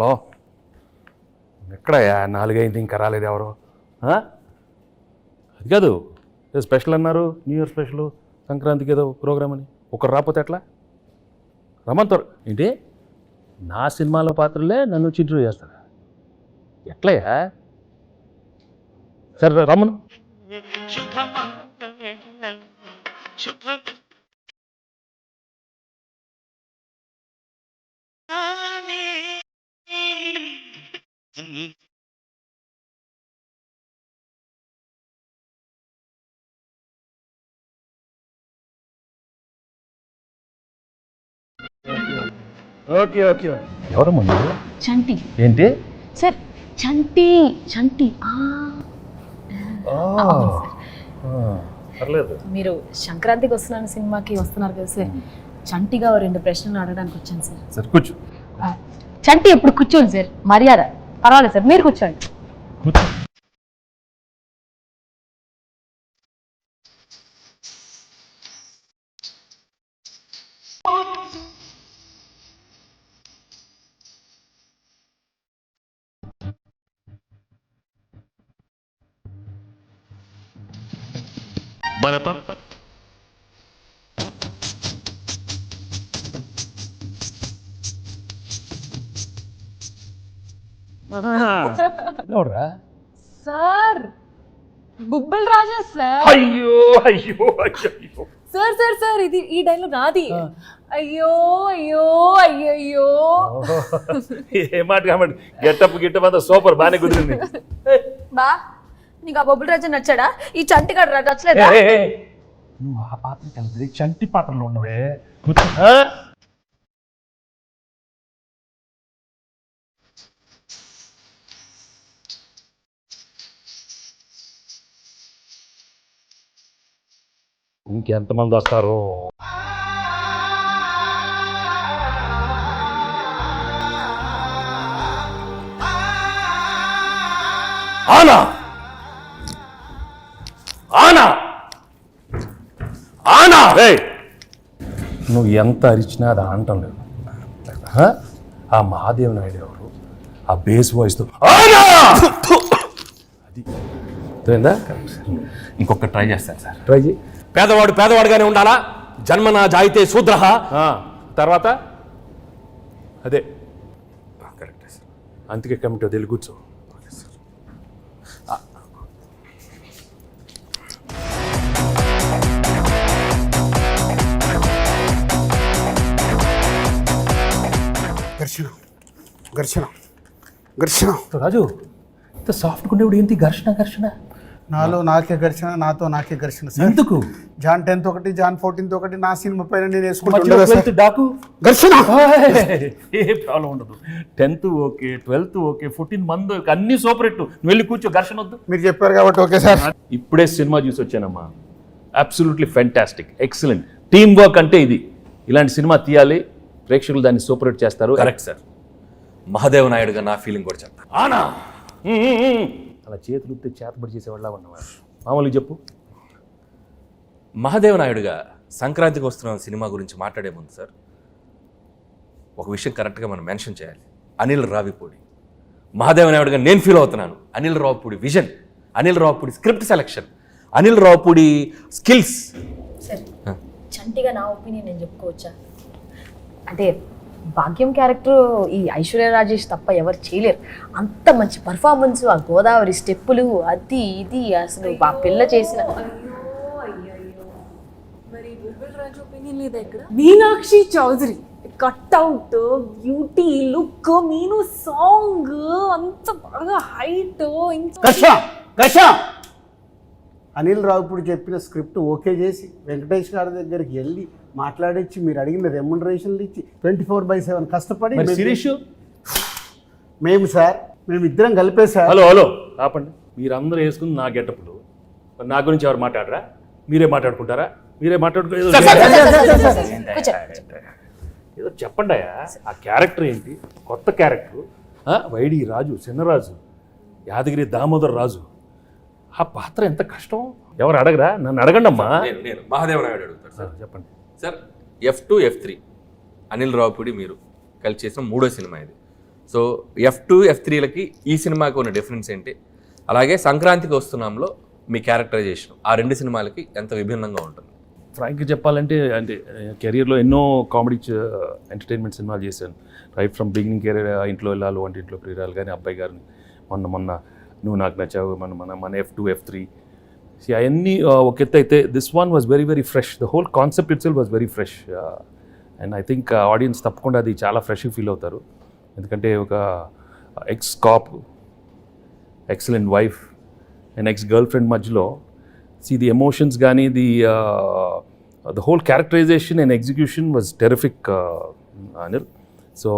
Hello, ఎక్కడయ్యా 4 అయింది ఇంకా రాలేదు ఎవరు? అది కాదు, ఏదో స్పెషల్ అన్నారు, న్యూ ఇయర్ స్పెషల్, సంక్రాంతికి ఏదో ప్రోగ్రామ్ అని. ఒకరు రాకపోతే ఎట్లా? రమ్మంటారు ఏంటి? నా సినిమాలో పాత్రలే నన్ను ఇంటర్వ్యూ చేస్తారు ఎట్లయ్యా? సరే రమ్మను. Okay okay. ఎవరమ్మా నువ్వు? చంటి. ఏంటి సార్ చంటి చంటి. పర్లేదు. మీరు సంక్రాంతికి వస్తున్నాను సినిమాకి వస్తున్నారు కదా సార్, చంటిగా 2 ప్రశ్నలు అడగడానికి వచ్చాను సార్. సరే కూర్చో. చంటి ఎప్పుడు కూర్చోండి సార్, మర్యాద. పర్వాలేదు సార్, మీరు కూర్చోండి. కూర్చో. ఎవడ్రా? సార్ బుబ్బల్ రాజా సార్. అయ్యో అయ్యో అయ్యో సార్ సార్ సార్ ఇది ఈ డైలాగ్ నాది. అయ్యో అయ్యో అయ్యో. ఏ మాట కాబట్టి గెట్టప్ అంతా సూపర్, బాగానే కుదిరింది. బా నీకు ఆ బొబ్బుల్ రాజా నచ్చాడా? ఈ చంటి గడు నచ్చలేదా? నువ్వు ఆ పాత్ర కలిసి చంటి పాత్రలో ఉన్నవే. ఇంకెంతమంది వస్తారు? ఆనా ఆనా ఆనా. నువ్వు ఎంత అరిచినా అది ఆనటం లేదు. ఆ మహాదేవ్ నాయుడు ఎవరు? ఆ బేస్ వాయిస్తో ఆనా అది తెలిందా? ఇంకొక ట్రై చేస్తాను సార్. ట్రై చేయి. పేదవాడు పేదవాడుగానే ఉండాలా, జన్మనా జాయితే శూద్రః. తర్వాత అదే కరెక్టే సార్. అందుకే కమిటీ వదిలి కూర్చో. ఘర్షణ ఘర్షణ ఘర్షణ. రాజు ఇంత సాఫ్ట్గా ఉండేవాడు ఏంటి ఘర్షణ ఘర్షణ? నాలో నాకే ఘర్షణ, నాతో నాకే ఘర్షణ. ఎందుకు? జాన్ 10th ఒకటి, జాన్ 14th ఒకటి, నా సినిమా పైన నేను మధ్యలో 12th వేసుకుంటా డాకు ఘర్షణ. ఏ ప్రాబ్లం ఉండదు. 10th ఓకే, 12th ఓకే, 14 మంది అన్ని సూపర్ హిట్. నువ్వు వెళ్ళి కూర్చో, ఘర్షణ వద్దు. మీరు చెప్పారు కాబట్టి ఓకే సార్. ఇప్పుడే సినిమా చూసి వచ్చానమ్మా. Absolutely fantastic, excellent. Team work అంటే ఇది. ఇలాంటి సినిమా తీయాలి, ప్రేక్షకులు దాన్ని సూపర్ హిట్ చేస్తారు. Correct sir. మహాదేవ నాయుడుగా నా ఫీలింగ్ కూడా చెప్తా. ఆనా అలా చేతులు ఉత్తే చేతబడి చేసేవాళ్ళ ఉన్నవాడు. మామూలుగా చెప్పు. మహాదేవ నాయుడుగా సంక్రాంతికి వస్తున్న సినిమా గురించి మాట్లాడే ముందు సార్, ఒక విషయం కరెక్ట్గా మనం మెన్షన్ చేయాలి. అనిల్ రావిపూడి. మహాదేవ నాయుడుగా నేను ఫీల్ అవుతున్నాను. Anil Ravipudi vision, Anil Ravipudi script selection, Anil Ravipudi skills. Sir చంటిగా నా ఒపీనియన్ నేను చెప్పుకోవచ్చా? అంటే భాగ్యం క్యారెక్టర్ ఈ ఐశ్వర్య రాజేష్ తప్ప ఎవరు చేయలేరు. అంత మంచి పర్ఫార్మెన్స్, ఆ గోదావరి స్టెప్పులు, అది ఇది అసలు ఆ పిల్ల చేసిన. Meenakshi Chaudhary cutout, beauty, look, Meenu song అంత బాగా హైట్. ఘర్షణ ఘర్షణ. అనిల్ రావుపూడి చెప్పిన స్క్రిప్ట్ ఓకే చేసి వెంకటేష్ గారి దగ్గరికి వెళ్ళి మాట్లాడించి మీరు అడిగిన రెమ్యునరేషన్లు ఇచ్చి 24/7 కష్టపడి శిరీష్ మేము సార్, మేము ఇద్దరం కలిపే సార్. హలో హలో ఆపండి. మీరందరూ వేసుకుని నా గెటప్లు, నా గురించి ఎవరు మాట్లాడరా? మీరే మాట్లాడుకుంటారా? మీరే మాట్లాడుకో. ఏదో చెప్పండి అయ్యా. ఆ క్యారెక్టర్ ఏంటి? కొత్త క్యారెక్టర్. వైడి రాజు, చిన్నరాజు, యాదగిరి దామోదర్ రాజు. ఆ పాత్ర ఎంత కష్టం. ఎవరు అడగరా? నన్ను అడగండి అమ్మా. నేను మహాదేవ నాయుడు అడుగుతాను సార్. చెప్పండి sir, F2, F3 Anil Ravipudi మీరు కలిసి చేసిన 3వ సినిమా ఇది. సో F2 F3లకి ఈ సినిమాకి ఉన్న డిఫరెన్స్ ఏంటి, అలాగే సంక్రాంతికి వస్తున్నాంలో మీ క్యారెక్టరైజేషన్ ఆ రెండు సినిమాలకి ఎంత విభిన్నంగా ఉంటుంది? ఫ్రాంక్గా చెప్పాలంటే అంటే కెరియర్లో ఎన్నో కామెడీ ఎంటర్టైన్మెంట్ సినిమాలు చేశాను. రైట్ ఫ్రమ్ బిగినింగ్ కెరీర్, ఇంట్లో వెళ్ళాలి వంటి ఇంట్లో ప్రియురాలు కానీ, అబ్బాయి గారిని, మొన్న నువ్వు నాకు నచ్చావు, మన F2 F3 అవన్నీ ఒక ఎత్తు అయితే this one was very very fresh. The whole concept itself was very fresh and I think audience తప్పకుండా అది చాలా ఫ్రెష్గా ఫీల్ అవుతారు. ఎందుకంటే ఒక ex cop, excellent wife and ex girlfriend మధ్యలో ది ఎమోషన్స్ కానీ the whole characterization and execution was terrific Anil. So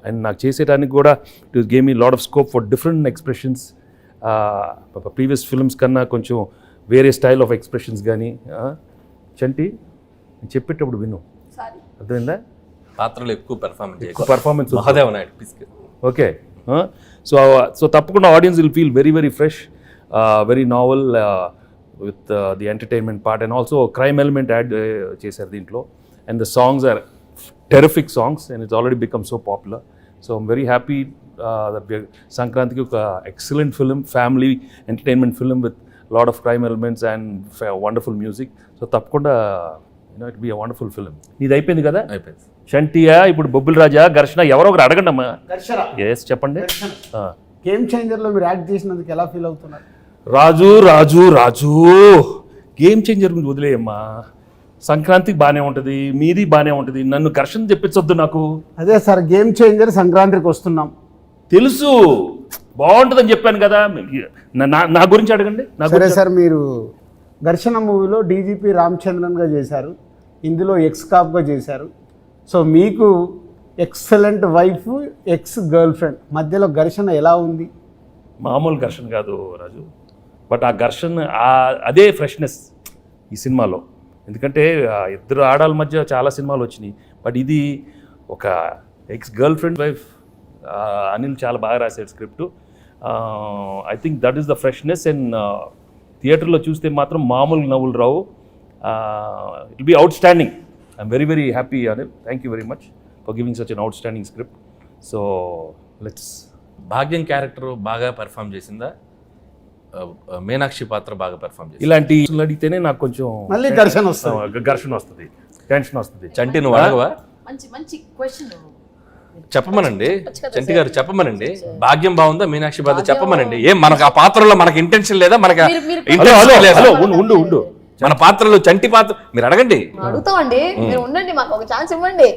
and నాకు చేసేటానికి కూడా it gave me lot of scope for different expressions. Previous films కన్నా కొంచెం వేరే స్టైల్ ఆఫ్ ఎక్స్ప్రెషన్స్ కానీ. చంటి నేను చెప్పేటప్పుడు విను, అర్థమైందా? పాత్రలు ఎక్కువ performance Mahadeva Naidu. Okay, so తప్పకుండా audience will feel very very fresh, very novel with the entertainment part and also crime element add చేశారు దీంట్లో. And the songs are terrific songs and it's already become so popular. So I'm very happy that సంక్రాంతికి ఒక excellent film, family entertainment film with lot of crime elements and wonderful music. So తప్పకుండా it be a wonderful film. ఇది అయిపోయింది కదా? అయిపోయింది. చంటియా, ఇప్పుడు బొబ్బిల్ రాజా, ఘర్షణ, ఎవరో ఒకరు అడగండి అమ్మా. ఎస్ చెప్పండి. గేమ్ చేంజర్లో మీరు యాక్ట్ చేసినందుకు ఎలా ఫీల్ అవుతున్నారు? రాజు రాజు రాజు గేమ్ చేంజర్ గురించి వదిలేయమ్మా. సంక్రాంతికి బాగానే ఉంటుంది, మీది బాగానే ఉంటుంది, నన్ను ఘర్షణ చెప్పించొద్దు నాకు. అదే సార్, గేమ్ చేంజర్ సంక్రాంతికి వస్తున్నాం తెలుసు, బాగుంటుందని చెప్పాను కదా. నా గురించి అడగండి. సరే సార్, మీరు ఘర్షణ మూవీలో డీజీపీ రామచంద్రన్గా చేశారు, ఇందులో ఎక్స్ కాప్గా చేశారు. సో మీకు excellent wife, ex girlfriend మధ్యలో ఘర్షణ ఎలా ఉంది? మామూలు ఘర్షణ కాదు రాజు, బట్ ఆ ఘర్షణ అదే ఫ్రెష్నెస్ ఈ సినిమాలో. ఎందుకంటే ఇద్దరు ఆడాల మధ్య చాలా సినిమాలు వచ్చినాయి, బట్ ఇది ఒక ex girlfriend wife. Anil చాలా బాగా రాశాడు script. I think that is the freshness. And థియేటర్లో చూస్తే మాత్రం మామూలు నవ్వులు రావు. It will be outstanding. I'm very very happy Anil. Thank you very much for giving such an outstanding script. So let's. Bhagyam character బాగా perform చేసిందా, మీనాక్షి పాత్ర బాగా పెర్ఫామ్ చేసింది? ఇలాంటి అడిగితేనే నాకు కొంచెం మళ్ళీ ఘర్షణ వస్తుంది, టెన్షన్ వస్తుంది. చంటి నువ్వు అడగవా? మంచి క్వశ్చన్ చెప్పమనండి, చంటి గారు చెప్పమనండి. భాగ్యం బాగుందా, మీనాక్షి పాత్ర చెప్పమనండి. ఏం మనకు ఆ పాత్రలో మనకి ఇంటెన్షన్ లేదా? మనకి ఉండు మన పాత్రలో చంటి పాత్ర మీరు అడగండి. అడుగుతామండి, మీరు ఉండండి, మాకు ఒక ఛాన్స్ ఇవ్వండి.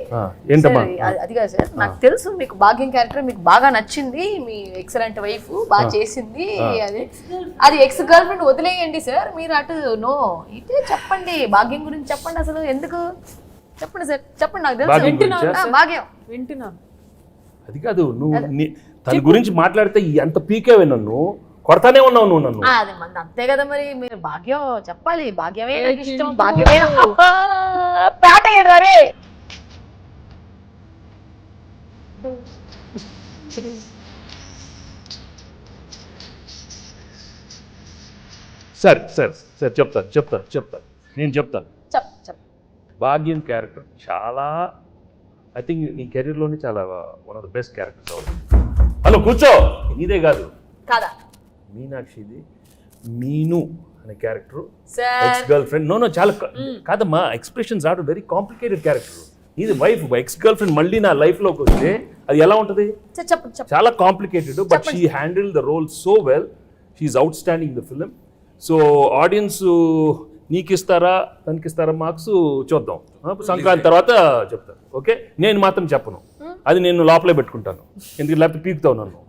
ఏంటమ్మా? అది కాదు సార్, నాకు తెలుసు మీకు భాగ్యం క్యారెక్టర్ మీకు బాగా నచ్చింది, మీ ఎక్సలెంట్ వైఫ్ బాగా చేసింది, అది ఎక్స్ గర్ల్ ఫ్రెండ్ వదిలేయండి సార్. మీరు అటు నో ఇటే చెప్పండి, భాగ్యం గురించి చెప్పండి. అసలు ఎందుకు చెప్పండి సార్, చెప్పండి. నాకు తెలుసు భాగ్యం వింటున్నాను. అది కాదు, నువ్వు తన గురించి మాట్లాడితే ఎంత పీకేవే, నన్ను కొడతానే ఉన్నావు నువ్వు నన్ను. అది మంది అంతే కదా మరి. మీరు భాగ్యం చెప్పాలి, భాగ్యమే నాకు ఇష్టం, భాగ్యమే పేటరే. సరే చెప్తాను నేను చెప్తాను. భాగ్యం క్యారెక్టర్ చాలా, ఐ థింక్ నీ కెరీర్లోనే చాలా one of the best characters అవుతుంది. హలో కూర్చో, నీదే కాదు కాదా మీనాక్షిది. మీను అనే character ex girlfriend. No చాలా కాదమ్మా, expressions are very complicated character. ఇది వైఫ్ ఎక్స్ గర్ల్ ఫ్రెండ్ మళ్ళీ నా లైఫ్లోకి వస్తే అది ఎలా ఉంటుంది? చాలా complicated, but she handle the role so well. She is outstanding the film. So audience నీకు ఇస్తారా తనకిస్తారా మార్క్స్ చూద్దాం, సంక్రాంతి తర్వాత చెప్తాను. ఓకే, నేను మాత్రం చెప్పను, అది నేను లోపలే పెట్టుకుంటాను. ఎందుకు లేకపోతే పీకుతావు నన్ను,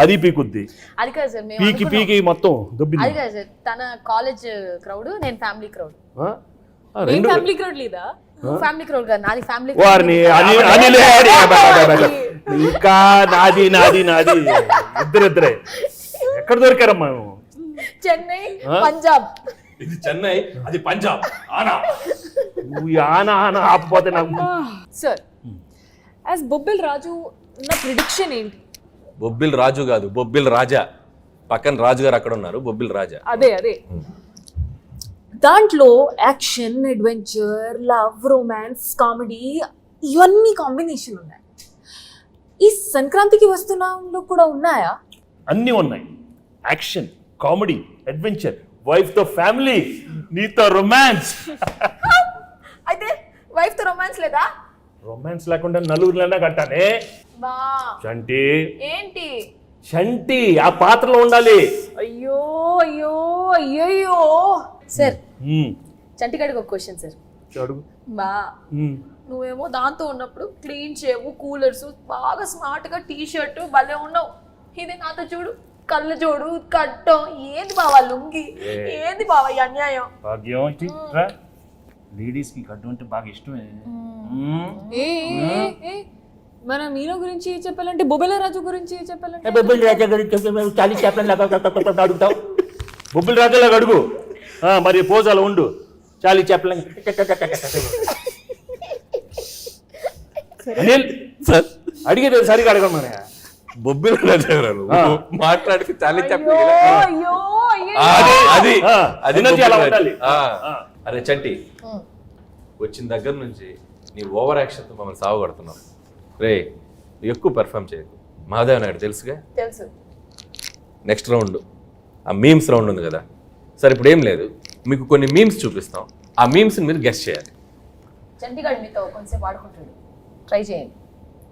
అది పీకుద్ది. అది కాదు సార్, పీకి మొత్తం దుబ్బింది. అది కాదు సార్, తన కాలేజ్ క్రౌడ్, నేను ఫ్యామిలీ క్రౌడ్. ఫ్యామిలీ క్రౌడ్ లేదా? ఫ్యామిలీ క్రౌడ్ కాదు, నాది ఫ్యామిలీ. వారిని ఇంకా నాది ఇద్దరే ఎక్కడ దొరికారమ్మా? చెన్నై, పంజాబ్. ఇది చెన్నై, అది పంజాబ్. ఆనా ఆపపోతే నాకు. సార్ యాజ్ బొబ్బిల్ రాజు నా ప్రిడిక్షన్ ఏంటి? బొబ్బిల్ రాజు కాదు, బొబ్బిల్ రాజా. పక్కన రాజు గారు అక్కడ ఉన్నారు, బొబ్బిల్ రాజా. అదే దాంట్లో action, adventure, love, romance, comedy ఇవన్నీ కాంబినేషన్ ఉన్నాయి. ఈ సంక్రాంతికి వస్తున్నాంలో కూడా ఉన్నాయా? అన్నీ ఉన్నాయి. యాక్షన్, కామెడీ, అడ్వెంచర్, వైఫ్ తో ఫ్యామిలీ, నీతో రొమాన్స్. అయితే వైఫ్ తో రొమాన్స్ లేదా? రొమాన్స్ లేకుండా నలుగురిలోనే కట్టానే. బా చంటి, ఏంటి? చంటి ఆ పాత్రలో ఉండాలి. అయ్యో అయ్యో అయ్యయ్యో. సార్ ఉమ్, చంటిగాడికి ఒక క్వశ్చన్ సార్. అడుగు. బా ఉమ్. నువ్వేమో దాంతో ఉన్నప్పుడు క్లీన్ చేవు, కూలర్స్, బాగా స్మార్ట్ గా టీ షర్ట్ భలే ఉన్నావు. ఇది నాతో చూడు, కళ్ళు చూడు, కట్టం. ఏంది బావా లుంగి? ఏంది బావా ఈ అన్యాయం? భాగ్యం లేడీస్ కి కట్టు అంటే బాగా ఇష్టమే. ఏ ఏ, ఏ, మన మీనా గురించి చెప్పాలంటే బొబ్బెల రాజు గురించి చెప్పాలంటే బొబ్బిల్ రాజా గురించి చాలీ చెప్పండి అడుగుతావు. బొబ్బిల్ రాజాలాగా అడుగు. మరి పోజ్ అలా ఉండు. చాలీ చెప్పలేం. అనిల్ సార్ అడిగేది సరిగా అడగమని. బొబ్బిల రాజారావు మాట్లాడితే చాలా అయ్యో అయ్యో అయ్యో. అది ఆ, అది energy అలా ఉండాలి. అరే చంటి, వచ్చిన దగ్గర నుంచి నీ ఓవర్ యాక్షన్తో మమ్మల్ని సాగుగడుతున్నావు. రే నువ్వు ఎక్కువ పెర్ఫామ్ చేయకు. మహాదేవ్ నాయుడు తెలుసుగా. తెలుసు. నెక్స్ట్ రౌండ్ ఆ మీమ్స్ రౌండ్ ఉంది కదా. సరే ఇప్పుడు ఏం లేదు, మీకు కొన్ని మీమ్స్ చూపిస్తాం. ఆ మీమ్స్ని మీరు గెస్ట్ చేయాలి. చంటిగాడు మీతో కొంచెంసేపు ఆడుకుంటాడు, ట్రై చేయండి.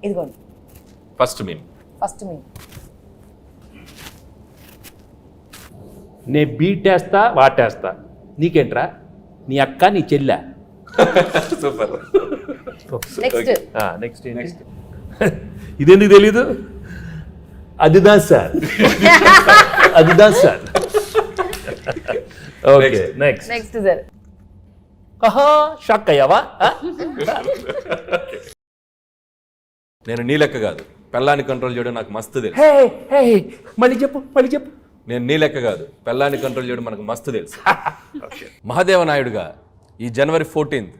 ఇదిగోండి ఫస్ట్ మీమ్. ఫస్ట్ మీ. నే బీటేస్తా వాటేస్తా, నీకేంట్రా? నీ అక్క నీ చెల్లె. సూపర్. నెక్స్ట్ నెక్స్ట్ ఇదెందుకు తెలీదు? అదిదా సార్, అదిదా sir. Okay next. Next sir. ఆహా షాక్ అయ్యావా? నేను నీ లెక్క కాదు, పెళ్ళాన్ని కంట్రోల్ చేయడం నాకు మస్తు తెలుసు. మళ్ళీ చెప్పు. నేను నీ లెక్క కాదు, పెళ్ళాన్ని కంట్రోల్ చేయడం మనకు మస్తు తెలుసు. మహాదేవ నాయుడుగా ఈ జనవరి 14th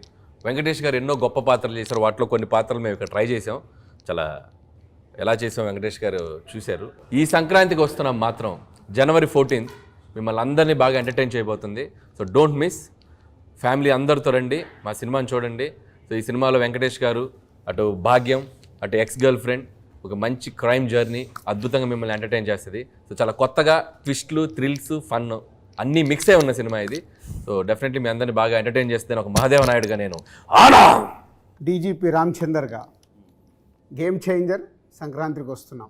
వెంకటేష్ గారు ఎన్నో గొప్ప పాత్రలు చేశారు. వాటిలో కొన్ని పాత్రలు మేము ఇక్కడ ట్రై చేసాం. చాలా ఎలా చేసాం వెంకటేష్ గారు చూశారు. ఈ సంక్రాంతికి వస్తున్నాం మాత్రం జనవరి 14th మిమ్మల్ని అందరినీ బాగా ఎంటర్టైన్ చేయబోతుంది. So don't miss. ఫ్యామిలీ అందరితో రండి, మా సినిమాని చూడండి. సో ఈ సినిమాలో వెంకటేష్ గారు, అటు భాగ్యం, అటు ఎక్స్ గర్ల్ ఫ్రెండ్, ఒక మంచి క్రైమ్ జర్నీ అద్భుతంగా మిమ్మల్ని ఎంటర్టైన్ చేస్తుంది. సో చాలా కొత్తగా ట్విస్ట్లు, థ్రిల్స్, ఫన్ అన్నీ మిక్స్ అయి ఉన్న సినిమా ఇది. సో డెఫినెట్లీ మీ అందరినీ బాగా ఎంటర్టైన్ చేస్తే ఒక మహాదేవ నాయుడుగా నేను డీజీపీ రామచందర్గా గేమ్ చేంజర్ సంక్రాంతికి వస్తున్నాం.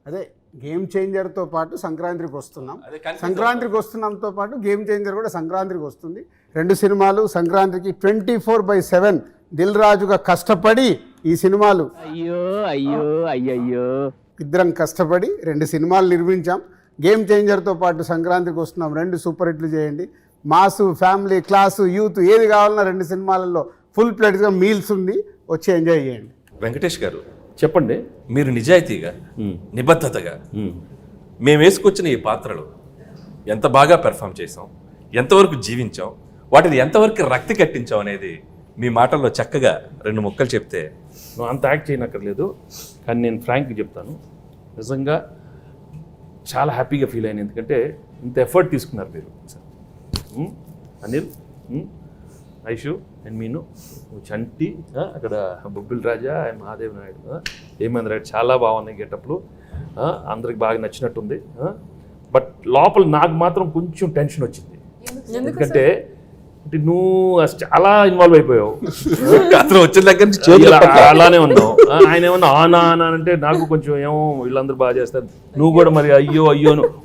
అదే గేమ్ చేంజర్తో పాటు సంక్రాంతికి వస్తున్నాం. సంక్రాంతికి వస్తున్నాంతో పాటు గేమ్ చేంజర్ కూడా సంక్రాంతికి వస్తుంది. రెండు సినిమాలు సంక్రాంతికి 24/7 దిల్ రాజుగా కష్టపడి ఈ సినిమాలు అయ్యో ఇద్దరం కష్టపడి 2 సినిమాలు నిర్మించాం. గేమ్ చేంజర్తో పాటు సంక్రాంతికి వస్తున్నాం. 2 సూపర్ హిట్లు చేయండి. మాసు, ఫ్యామిలీ, క్లాసు, యూత్ ఏది కావాలన్నా 2 సినిమాలలో ఫుల్ ప్లేట్గా మీల్స్ ఉంది, వచ్చి ఎంజాయ్ చేయండి. వెంకటేష్ గారు చెప్పండి. మీరు నిజాయితీగా, నిబద్ధతగా మేము వేసుకొచ్చిన ఈ పాత్రలు ఎంత బాగా పెర్ఫామ్ చేసాం, ఎంతవరకు జీవించాం, వాటిని ఎంతవరకు రక్తి కట్టించాం అనేది మీ మాటల్లో చక్కగా 2 ముక్కలు చెప్తే. నువ్వు అంత యాక్ట్ చేయనక్కర్లేదు, కానీ నేను ఫ్రాంక్గా చెప్తాను. నిజంగా చాలా హ్యాపీగా ఫీల్ అయ్యాను. ఎందుకంటే ఇంత ఎఫర్ట్ తీసుకున్నారు మీరు. అనిల్, ఐషు అండ్ మీను, చంటి, అక్కడ బొబ్బిల్ రాజా అండ్ మహాదేవ్ నాయుడు, హేమేంద్ర రెడ్డి చాలా బాగున్నాయి గెటప్లు. అందరికి బాగా నచ్చినట్టుంది. బట్ లోపల నాకు మాత్రం కొంచెం టెన్షన్ వచ్చింది. ఎందుకంటే నువ్వు చాలా ఇన్వాల్వ్ అయిపోయావు. వచ్చిన దగ్గర నుంచి అలానే ఉన్నావు. ఆయన ఏమన్నా ఆనా అంటే నాకు కొంచెం ఏమో వీళ్ళందరూ బాగా చేస్తారు, నువ్వు కూడా మరి అయ్యో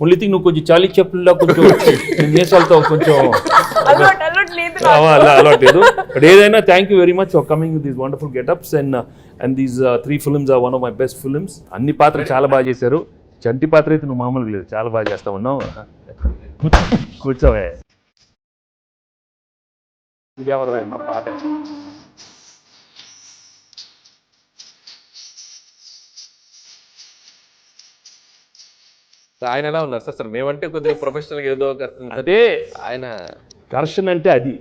ఓన్లీ థింగ్ నువ్వు కొంచెం చాలీ చెప్పుల్లో కొంచెం మీసాలతో కొంచెం అలవాట్లేదు. బట్ ఏదైనా thank you very much for coming with these wonderful getups and these 3 films are one of my best films. అన్ని పాత్రలు చాలా బాగా చేశారు. చంటి పాత్ర అయితే నువ్వు మామూలుగా లేదు, చాలా బాగా చేస్తా ఉన్నావు. కూర్చోవే. పాట ఆయన ఎలా ఉన్నారు సార్? మేమంటే కొద్దిగా ప్రొఫెషనల్ ఏదో అదే ఆయన ఘర్షణ అంటే అది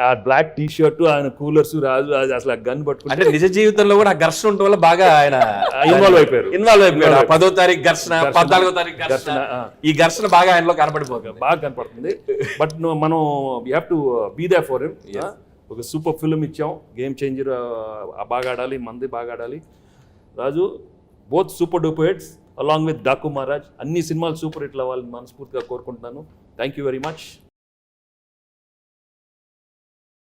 ఆ బ్లాక్ టీ షర్ట్, ఆయన కూలర్స్, రాజు అసలు గన్ పట్టుకుంటే అంటే నిజ జీవితంలో కూడా ఆ ఘర్షణ ఉండటం వల్ల బాగా ఆయన ఇన్వాల్వ్ అయిపోయారు. 10వ తారీఖు ఘర్షణ, 14వ తారీఖు ఘర్షణ, ఈ ఘర్షణ బాగా ఆయనలో కనపడిపోతుంది, బాగా కనపడుతుంది. బట్ మనం we have to be there for him. ఒక సూపర్ ఫిల్మ్ ఇచ్చాం, గేమ్ చేంజర్ బాగా ఆడాలి, మంది బాగా ఆడాలి. Raju both super duper hits along with Daaku Maharaj. అన్ని సినిమాలు సూపర్ హిట్లు అవ్వాలని మనస్ఫూర్తిగా కోరుకుంటున్నాను. Thank you very much.